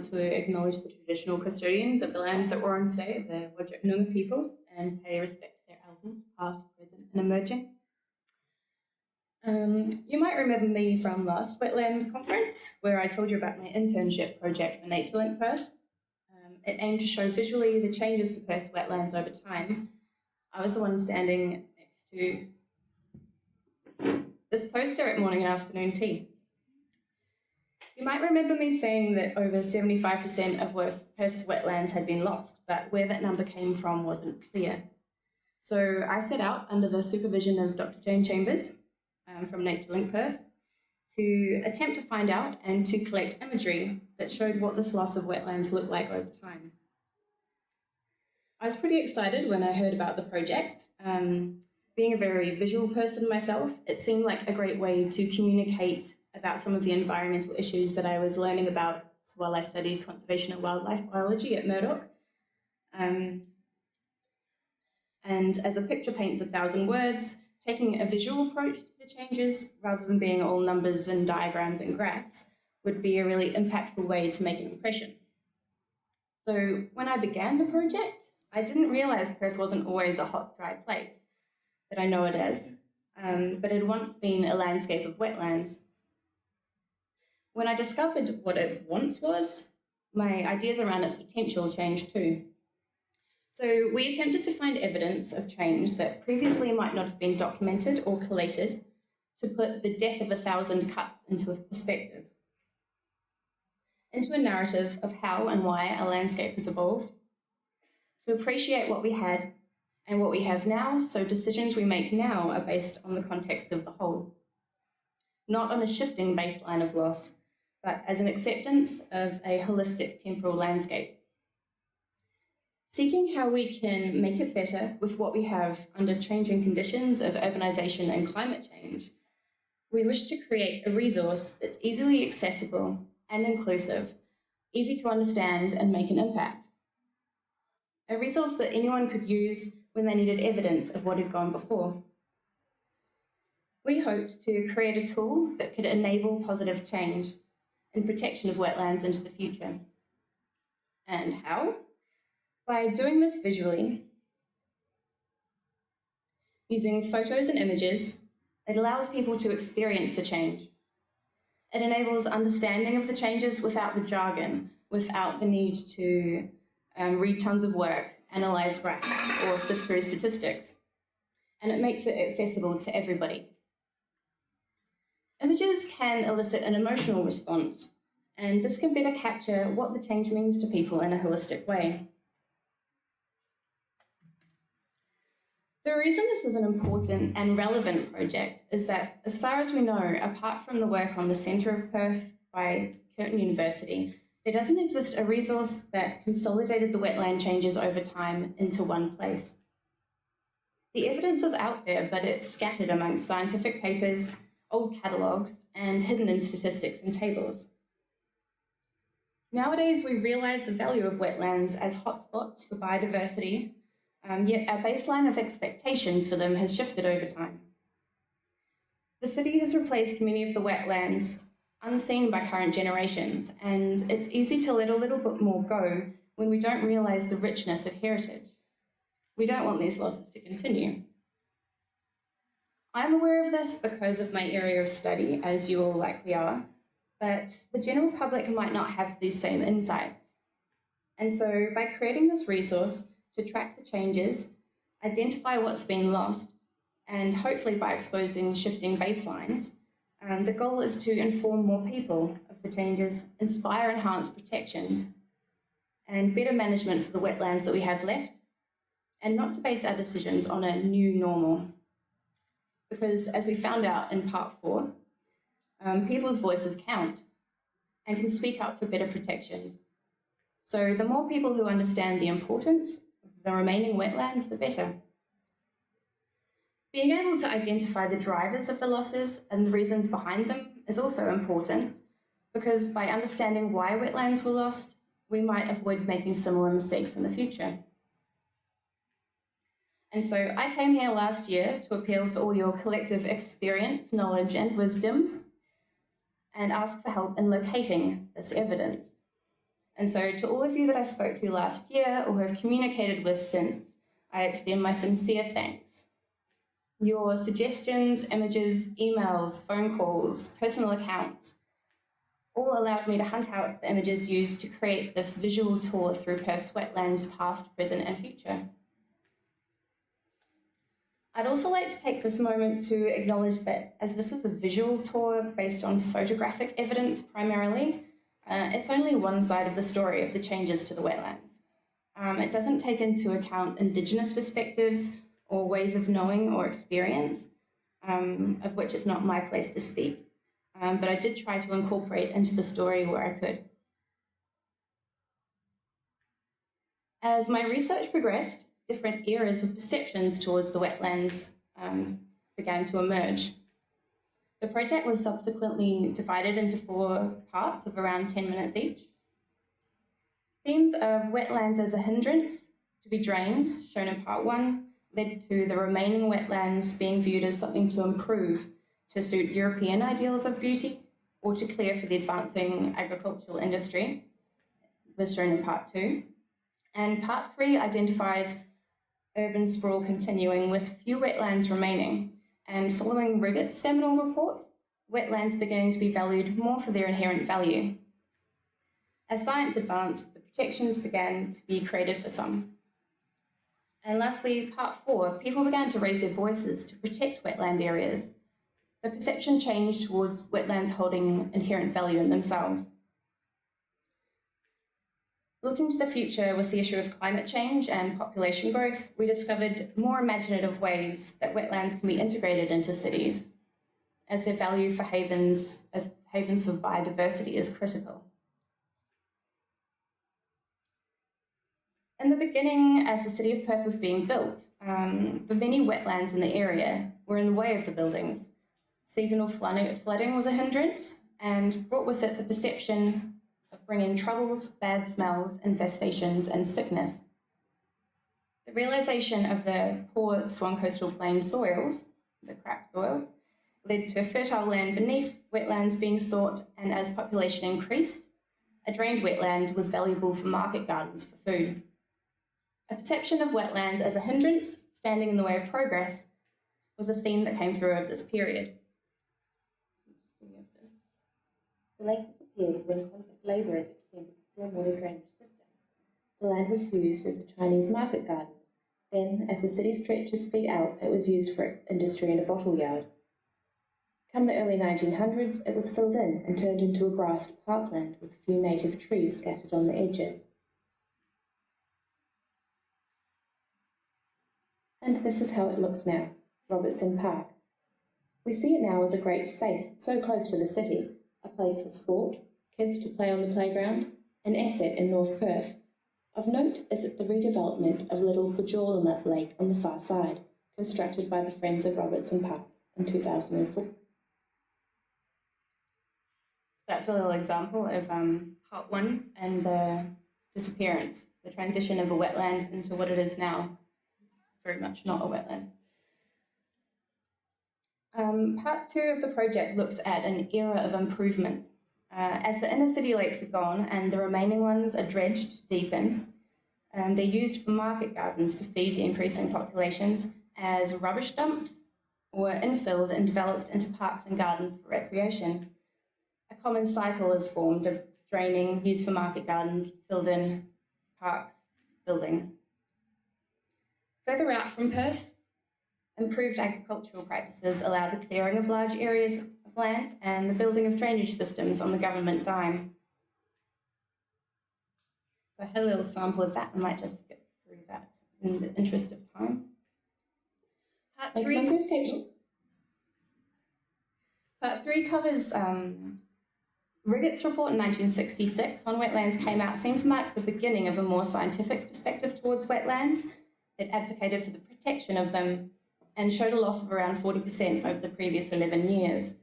want to acknowledge the traditional custodians of the land that we're on today, the Whadjuk people, and pay respect to their elders, past, present, and emerging. You might remember me from last Wetland Conference, where I told you about my internship project for NatureLink Perth. It aimed to show visually the changes to Perth's wetlands over time. I was the one standing next to this poster at morning and afternoon tea. You might remember me saying that over 75% of Perth's wetlands had been lost, but where that number came from wasn't clear. So I set out under the supervision of Dr. Jane Chambers from NatureLink Perth to attempt to find out and to collect imagery that showed what this loss of wetlands looked like over time. I was pretty excited when I heard about the project. Being a very visual person myself, it seemed like a great way to communicate about some of the environmental issues that I was learning about while I studied conservation and wildlife biology at Murdoch. And as a picture paints 1,000 words, taking a visual approach to the changes rather than being all numbers and diagrams and graphs would be a really impactful way to make an impression. So when I began the project, I didn't realise Perth wasn't always a hot, dry place that I know it as, but it had once been a landscape of wetlands. When I discovered what it once was, my ideas around its potential changed too. So we attempted to find evidence of change that previously might not have been documented or collated to put the death of 1,000 cuts into a perspective, into a narrative of how and why our landscape has evolved, to appreciate what we had and what we have now, so decisions we make now are based on the context of the whole, not on a shifting baseline of loss, but as an acceptance of a holistic temporal landscape. Seeking how we can make it better with what we have under changing conditions of urbanisation and climate change, we wish to create a resource that's easily accessible and inclusive, easy to understand and make an impact. A resource that anyone could use when they needed evidence of what had gone before. We hoped to create a tool that could enable positive change and protection of wetlands into the future. And how? By doing this visually, using photos and images, it allows people to experience the change. It enables understanding of the changes without the jargon, without the need to read tons of work, analyse graphs, or sift through statistics. And it makes it accessible to everybody. Images can elicit an emotional response, and this can better capture what the change means to people in a holistic way. The reason this was an important and relevant project is that, as far as we know, apart from the work on the centre of Perth by Curtin University, there doesn't exist a resource that consolidated the wetland changes over time into one place. The evidence is out there, but it's scattered amongst scientific papers, old catalogues, and hidden in statistics and tables. Nowadays, we realise the value of wetlands as hotspots for biodiversity, yet our baseline of expectations for them has shifted over time. The city has replaced many of the wetlands unseen by current generations, and it's easy to let a little bit more go when we don't realise the richness of heritage. We don't want these losses to continue. I'm aware of this because of my area of study, as you all likely are, but the general public might not have these same insights. And so by creating this resource to track the changes, identify what's been lost, and hopefully by exposing shifting baselines, the goal is to inform more people of the changes, inspire enhanced protections, and better management for the wetlands that we have left, and not to base our decisions on a new normal. Because as we found out in part 4, people's voices count and can speak up for better protections. So the more people who understand the importance of the remaining wetlands, the better. Being able to identify the drivers of the losses and the reasons behind them is also important, because by understanding why wetlands were lost, we might avoid making similar mistakes in the future. And so I came here last year to appeal to all your collective experience, knowledge, and wisdom, and ask for help in locating this evidence. And so to all of you that I spoke to last year or have communicated with since, I extend my sincere thanks. Your suggestions, images, emails, phone calls, personal accounts, all allowed me to hunt out the images used to create this visual tour through Perth's wetlands, past, present, and future. I'd also like to take this moment to acknowledge that as this is a visual tour based on photographic evidence primarily, it's only one side of the story of the changes to the wetlands. It doesn't take into account Indigenous perspectives or ways of knowing or experience, of which it's not my place to speak. But I did try to incorporate into the story where I could. As my research progressed, different eras of perceptions towards the wetlands began to emerge. The project was subsequently divided into 4 parts of around 10 minutes each. Themes of wetlands as a hindrance to be drained, shown in part 1, led to the remaining wetlands being viewed as something to improve to suit European ideals of beauty or to clear for the advancing agricultural industry, was shown in part 2. And part 3 identifies urban sprawl continuing with few wetlands remaining, and following Riggett's seminal report, wetlands beginning to be valued more for their inherent value. As science advanced, the protections began to be created for some. And lastly, part 4, people began to raise their voices to protect wetland areas. The perception changed towards wetlands holding inherent value in themselves. Looking to the future with the issue of climate change and population growth, we discovered more imaginative ways that wetlands can be integrated into cities, as their value for havens for biodiversity is critical. In the beginning, as the city of Perth was being built, the many wetlands in the area were in the way of the buildings. Seasonal flooding was a hindrance and brought with it the perception of bringing troubles, bad smells, infestations, and sickness. The realisation of the poor Swan Coastal Plain soils, the cracked soils, led to fertile land beneath wetlands being sought, and as population increased, a drained wetland was valuable for market gardens for food. A perception of wetlands as a hindrance, standing in the way of progress, was a theme that came through over this period. The lake disappeared when convict labourers extended the stormwater drainage system. The land was used as the Chinese market gardens. Then, as the city stretched its feet out, it was used for industry and a bottle yard. Come the early 1900s, it was filled in and turned into a grassed parkland with a few native trees scattered on the edges. And this is how it looks now, Robertson Park. We see it now as a great space, so close to the city, a place for sport, kids to play on the playground, an asset in North Perth. Of note is the redevelopment of Little Pajorlama Lake on the far side, constructed by the Friends of Robertson Park in 2004. So that's a little example of part 1 and the disappearance, the transition of a wetland into what it is now, very much not a wetland. Part 2 of the project looks at an era of improvement. As the inner city lakes are gone and the remaining ones are dredged to deepen, they're used for market gardens to feed the increasing populations as rubbish dumps or infilled and developed into parks and gardens for recreation. A common cycle is formed of draining, used for market gardens, filled in parks, buildings. Further out from Perth, improved agricultural practices allow the clearing of large areas of land and the building of drainage systems on the government dime. So I had a little sample of that. I might just skip through that in the interest of time. Part 3 covers Riggett's report in 1966 on wetlands came out, seemed to mark the beginning of a more scientific perspective towards wetlands. It advocated for the protection of them and showed a loss of around 40% over the previous 11 years.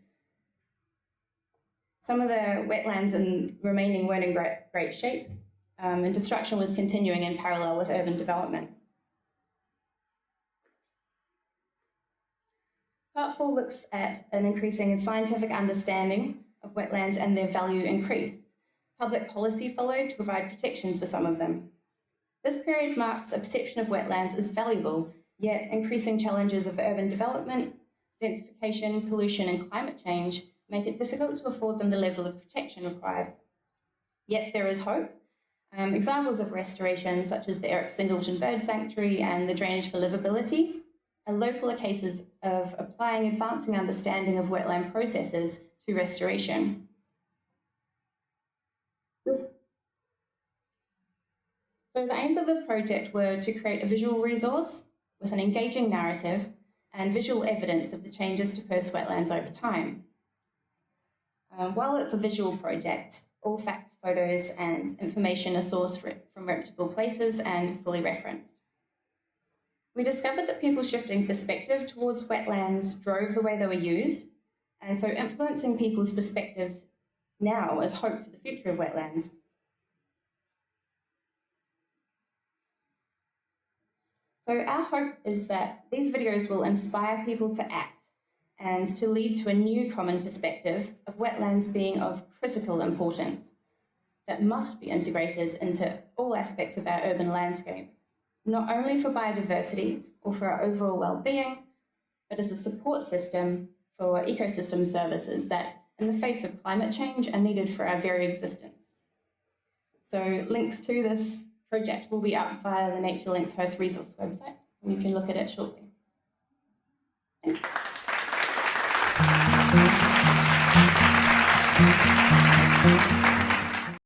Some of the wetlands remaining weren't in great shape, and destruction was continuing in parallel with urban development. Part 4 looks at an increasing scientific understanding of wetlands and their value increased. Public policy followed to provide protections for some of them. This period marks a perception of wetlands as valuable, yet increasing challenges of urban development, densification, pollution, and climate change make it difficult to afford them the level of protection required. Yet there is hope. Examples of restoration, such as the Eric Singleton Bird Sanctuary and the Drainage for Livability, are local cases of applying advancing understanding of wetland processes to restoration. So the aims of this project were to create a visual resource with an engaging narrative and visual evidence of the changes to Perth's wetlands over time. While it's a visual project, all facts, photos, and information are sourced from reputable places and fully referenced. We discovered that people's shifting perspective towards wetlands drove the way they were used, and so influencing people's perspectives now is hope for the future of wetlands. So our hope is that these videos will inspire people to act and to lead to a new common perspective of wetlands being of critical importance that must be integrated into all aspects of our urban landscape, not only for biodiversity or for our overall well-being, but as a support system for ecosystem services that, in the face of climate change, are needed for our very existence. So links to this project will be up via the NatureLink Perth resource website, and you can look at it shortly. Thank you.